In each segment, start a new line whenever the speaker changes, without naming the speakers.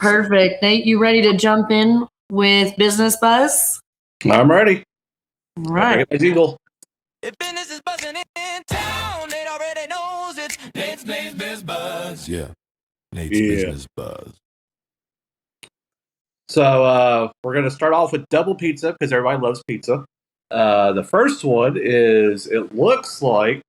Perfect. Nate, you ready to jump in with Business Buzz?
I'm ready.
All right.
My jingle.
If business is buzzing in town, Nate already knows it's Nate's Business Buzz. Yeah. Nate's Business Buzz.
So we're going to start off with double pizza because everybody loves pizza. The first one is, it looks like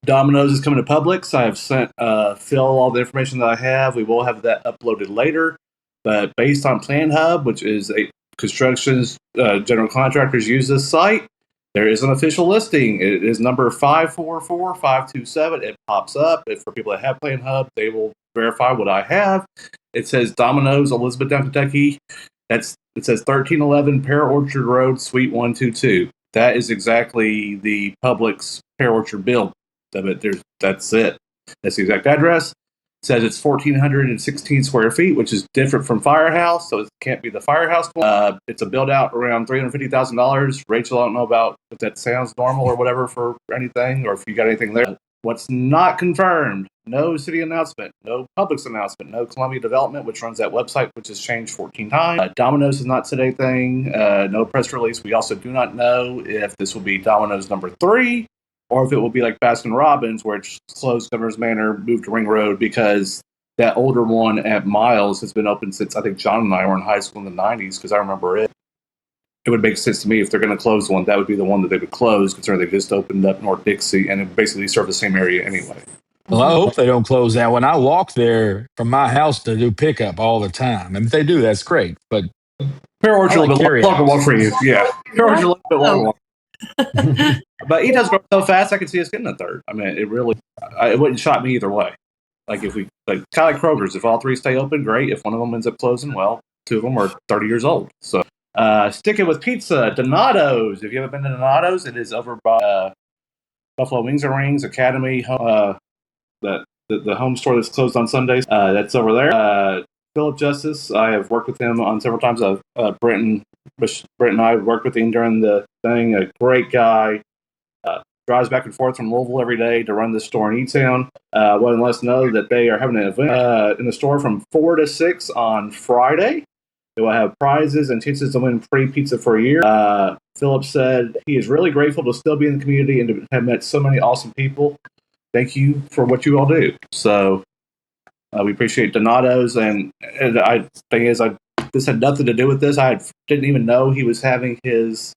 Domino's is coming to Publix. I have sent Phil all the information that I have. We will have that uploaded later. But based on PlanHub, which is a construction's general contractors use this site, there is an official listing. It is number 544527. It pops up. For people that have PlanHub, they will verify what I have. It says Domino's, Elizabethtown, Kentucky. It says 1311 Pear Orchard Rd, Suite 122. That is exactly the Publix Pear Orchard build of it. That's it. That's the exact address. It says it's 1,416 square feet, which is different from Firehouse, so it can't be the Firehouse one. It's a build out around $350,000. Rachel, I don't know about if that sounds normal or whatever for anything, or if you got anything there. What's not confirmed, no city announcement, no Publix announcement, no Columbia Development, which runs that website, which has changed 14 times. Domino's has not said anything, no press release. We also do not know if this will be Domino's number 3, or if it will be like Baskin Robbins, where it's closed Governor's Manor, moved to Ring Road, because that older one at Miles has been open since I think John and I were in high school in the 90s, because I remember it. It would make sense to me if they're going to close one, that would be the one that they would close, considering they just opened up North Dixie, and it basically serve the same area anyway.
Well, I hope they don't close that one. I walk there from my house to do pickup all the time. And if they do, that's great. But
Pear Orchard a little bit longer walk for you. Yeah. Pear Orchard a little bit longer walk. But he does grow so fast, I could see us getting a third. I mean, it wouldn't shock me either way. Like, if we, kind of like Kroger's, if all 3 stay open, great. If one of them ends up closing, well, 2 of them are 30 years old. So, sticking with pizza, Donato's. If you haven't been to Donato's, it is over by Buffalo Wings and Rings Academy, the home store that's closed on Sundays. That's over there. Philip Justice, I have worked with him on several times. Brent and I worked with him during the thing. A great guy. Drives back and forth from Louisville every day to run this store in E-Town. Wanted to let us know that they are having an event in the store from 4 to 6 on Friday. They will have prizes and chances to win free pizza for a year. Philip said he is really grateful to still be in the community and to have met so many awesome people. Thank you for what you all do. So we appreciate Donato's. And this had nothing to do with this. I didn't even know he was having his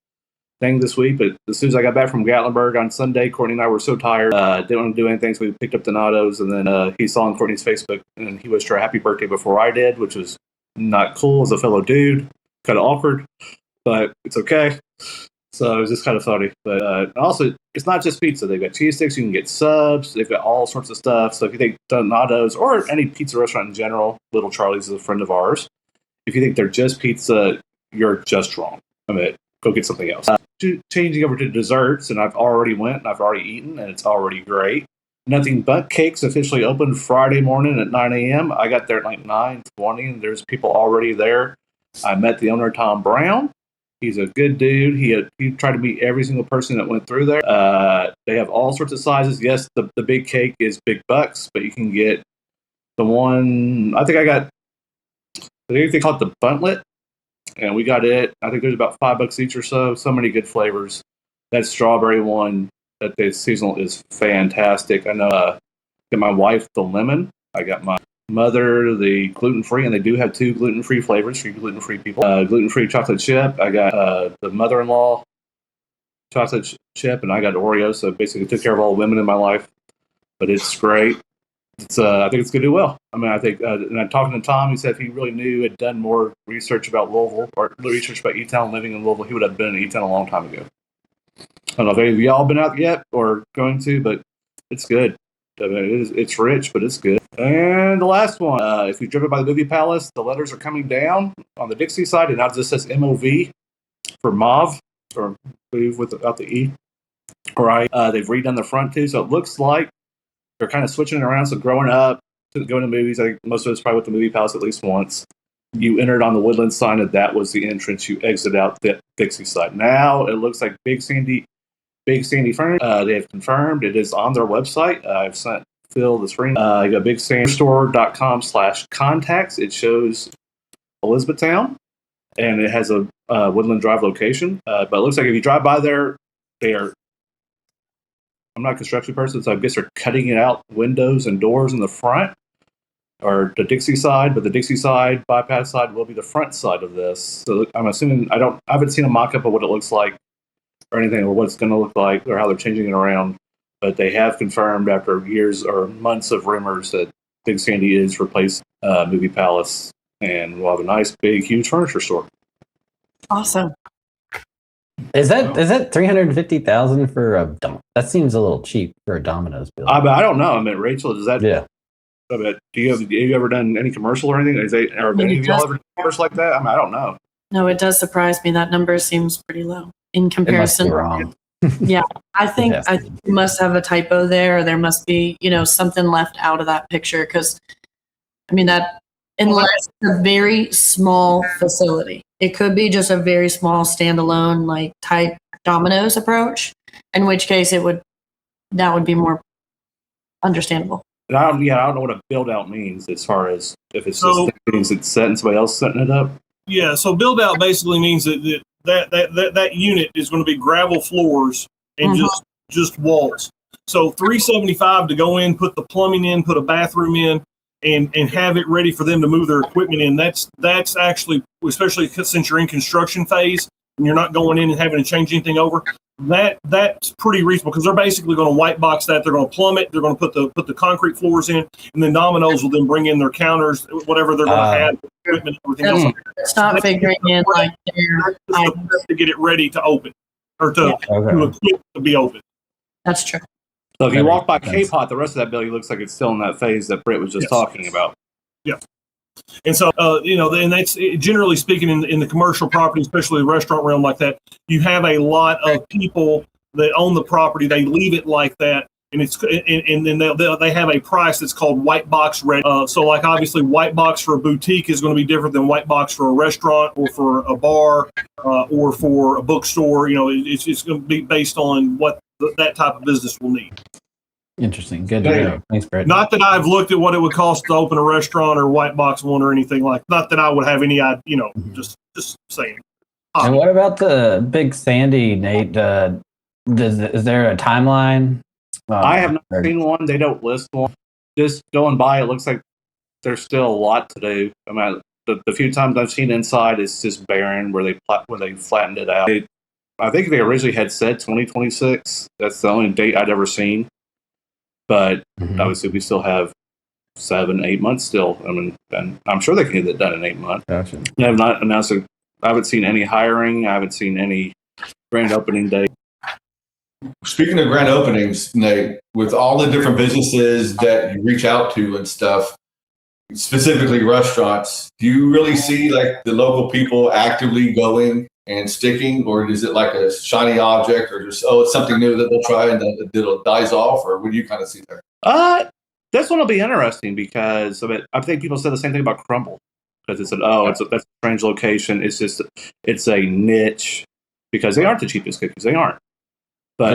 thing this week, but as soon as I got back from Gatlinburg on Sunday, Courtney and I were so tired, didn't want to do anything, so we picked up Donato's, and then he saw on Courtney's Facebook, and he wished her a happy birthday before I did, which was not cool as a fellow dude, kind of awkward, but it's okay. So it was just kind of funny. But also, it's not just pizza. They've got cheese sticks, you can get subs, they've got all sorts of stuff. So if you think Donato's, or any pizza restaurant in general, Little Charlie's is a friend of ours, if you think they're just pizza, you're just wrong. I mean, go get something else. Changing over to desserts, and I've already went and I've already eaten, and it's already great. Nothing But Cakes officially opened Friday morning at 9 a.m. I got there at like 9:20, and there's people already there. I met the owner, Tom Brown. He's a good dude. He tried to meet every single person that went through there. They have all sorts of sizes. Yes, the big cake is big bucks, but you can get the one, I think they call it the Buntlet. And we got it. I think there's about $5 each or so. So many good flavors. That strawberry one that the seasonal is fantastic. I know. Got my wife the lemon. I got my mother the gluten free, and they do have 2 gluten free flavors for you gluten free people. Gluten free chocolate chip. I got the mother in law chocolate chip, and I got Oreo. So basically, took care of all the women in my life. But it's great. I think it's going to do well. I mean, I think, and I'm talking to Tom, he said if he really knew, had done more research about Louisville, or research about E-Town, living in Louisville, he would have been in E-Town a long time ago. I don't know if any of y'all been out yet or going to, but it's good. I mean, it's rich, but it's good. And the last one, if you've driven by the Movie Palace, the letters are coming down on the Dixie side, and now it just says MOV for Mauve, or move without the E. Right. They've redone the front too, so it looks like they're kind of switching it around. So growing up, going to movies, I think most of us probably went to the Movie Palace at least once. You entered on the Woodland sign, and that was the entrance. You exit out the Dixie side. Now it looks like Big Sandy Furniture. They have confirmed it is on their website. I've sent fill the screen. You got bigsandystore.com/contacts. It shows Elizabethtown, and it has a Woodland Drive location. But it looks like if you drive by there, I'm not a construction person, so I guess they're cutting it out windows and doors in the front, or the Dixie side, but the Dixie side, bypass side, will be the front side of this. So I'm assuming I haven't seen a mock-up of what it looks like or anything, or what it's going to look like, or how they're changing it around. But they have confirmed after years or months of rumors that Big Sandy is replaced Movie Palace, and we'll have a nice, big, huge furniture store.
Awesome.
Is that $350,000 for a that seems a little cheap for a Domino's building.
I don't know. I mean, Rachel, does that?
Yeah.
Have you ever done any commercial or anything? Or any of y'all ever done commercial like that? I mean, I don't know.
No, it does surprise me. That number seems pretty low in comparison.
It must be wrong.
Yeah, I think you must have a typo there. Or there must be, something left out of that picture, because, I mean, that unless it's a very small facility, it could be just a very small standalone type Domino's approach. In which case, that would be more understandable.
And I don't know what a build out means as far as if it's just things it's set and somebody else setting it up.
Yeah, so build out basically means that unit is going to be gravel floors and just walls. So $375 to go in, put the plumbing in, put a bathroom in, and have it ready for them to move their equipment in. That's actually, especially since you're in construction phase and you're not going in and having to change anything over. That's pretty reasonable, because they're basically going to white box that. They're going to plumb it. They're going to put the concrete floors in, and then Domino's will then bring in their counters, whatever they're going to have, equipment, everything else.
It's not figuring in
to get it ready to open, or to equip to be open.
That's true.
So if you walk by K-Pot, the rest of that building looks like it's still in that phase that Britt was just talking about.
Yeah. And so, and that's generally speaking in the commercial property, especially the restaurant realm like that, you have a lot of people that own the property. They leave it like that, and then they have a price that's called white box ready. So obviously white box for a boutique is going to be different than white box for a restaurant or for a bar or for a bookstore. It's going to be based on what that type of business will need.
Interesting. Good to know. Thanks, Brett.
Not that I've looked at what it would cost to open a restaurant or white box one or anything like. Not that I would have any idea. Just saying.
And what about the Big Sandy, Nate? Is there a timeline?
I have not seen one. They don't list one. Just going by, it looks like there's still a lot to do. I mean, the few times I've seen inside, it's just barren where they flattened it out. I think they originally had said 2026. That's the only date I'd ever seen. But obviously, we still have 7-8 months still. I mean, and I'm sure they can get it done in 8 months.
Gotcha.
They have not announced it. I haven't seen any hiring. I haven't seen any grand opening date.
Speaking of grand openings, Nate, with all the different businesses that you reach out to and stuff, specifically restaurants, do you really see the local people actively going and sticking, or is it like a shiny object, or just it's something new that they'll try and then it dies off, or what do you kind of see there?
This one will be interesting because I think people said the same thing about Crumble, because it said, that's a strange location. It's a niche, because they aren't the cheapest cookies. They aren't. But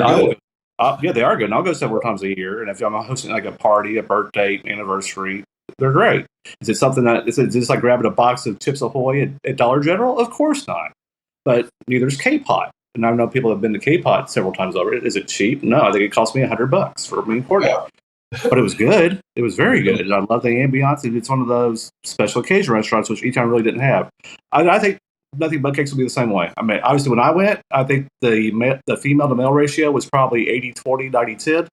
they are good. And I'll go several times a year. And if I'm hosting a party, a birthday, anniversary, they're great. Is it something is it just like grabbing a box of Chips Ahoy at Dollar General? Of course not. But neither is K-Pot. And I know people have been to K-Pot several times over. Is it cheap? No, I think it cost me $100 for me imported. Yeah. But it was good. It was very good. And I love the ambiance. It's one of those special occasion restaurants, which E-Town really didn't have. I think nothing but cakes will be the same way. I mean, obviously, when I went, I think the female to male ratio was probably 80-20, 90-10.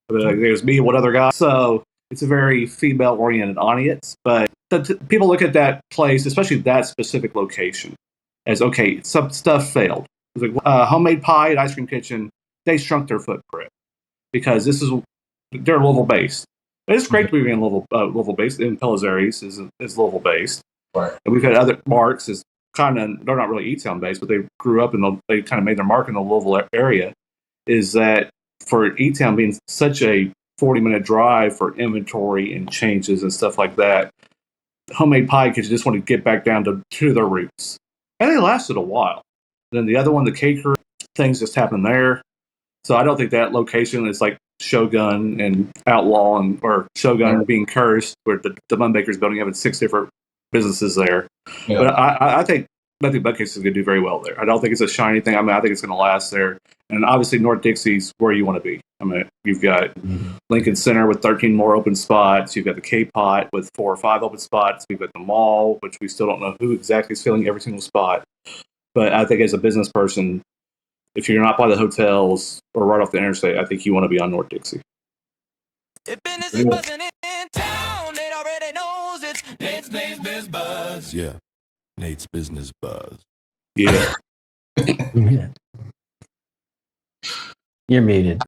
There's me and one other guy. So it's a very female-oriented audience. But people look at that place, especially that specific location, as, okay, some stuff failed. It was like Homemade Pie and Ice Cream Kitchen, they shrunk their footprint because they're Louisville-based. It's great to be in Louisville-based. In Pelizaries is Louisville-based.
Right.
And we've had other marks is kind of, they're not really E-Town based, but they grew up they kind of made their mark in the Louisville area. Is that for E-Town being such a 40-minute drive for inventory and changes and stuff like that, Homemade Pie Kitchen just want to get back down to their roots. And they lasted a while. Then the other one, the Caker, things just happened there. So I don't think that location is like Shogun and Outlaw or Shogun being cursed, where the Bun Baker's building having 6 different businesses there.
Yeah.
But I think Buckcase is going to do very well there. I don't think it's a shiny thing. I mean, I think it's going to last there. And obviously, North Dixie's where you want to be. I mean, you've got Lincoln Center with 13 more open spots. You've got the K-Pot with 4 or 5 open spots. We've got the mall, which we still don't know who exactly is filling every single spot. But I think as a business person, if you're not by the hotels or right off the interstate, I think you want to be on North Dixie.
If business is buzzing in town, Nate already knows it's Nate's Business Buzz. Yeah, Nate's Business Buzz.
Yeah.
You're muted.